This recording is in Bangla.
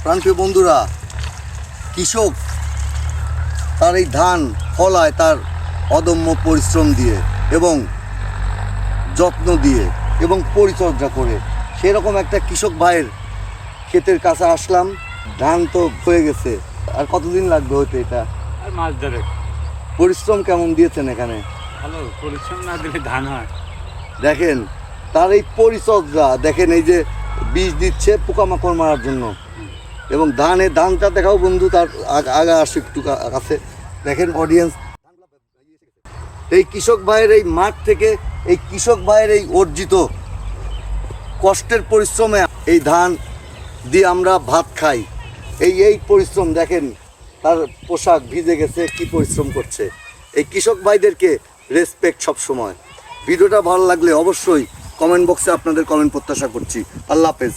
প্রাণপ্রিয় বন্ধুরা, কৃষক তার এই ধান ফলায় তার অদম্য পরিশ্রম দিয়ে এবং যত্ন দিয়ে এবং পরিচর্যা করে। সেরকম একটা কৃষক ভাইয়ের ক্ষেতের কাছে আসলাম। ধান তো হয়ে গেছে, আর কতদিন লাগবে হতে এটা? আর মাছ ধরে পরিশ্রম কেমন দিয়েছেন এখানে? ভালো পরিশ্রম না দিলে ধান হয়। দেখেন তার এই পরিচর্যা, দেখেন এই যে বীজ দিচ্ছে পোকামাকড় মারার জন্য, এবং ধানটা দেখাও বন্ধু, তার আগা আসে একটু কাছে। দেখেন অডিয়েন্স, এই কৃষক ভাইয়ের এই মাঠ থেকে, এই কৃষক ভাইয়ের এই অর্জিত কষ্টের পরিশ্রমে এই ধান দিয়ে আমরা ভাত খাই। এই পরিশ্রম দেখেন, তার পোশাক ভিজে গেছে, কি পরিশ্রম করছে। এই কৃষক ভাইদেরকে রেসপেক্ট সব সময়। ভিডিওটা ভালো লাগলে অবশ্যই কমেন্ট বক্সে আপনাদের কমেন্ট প্রত্যাশা করছি। আল্লাহ হাফেজ।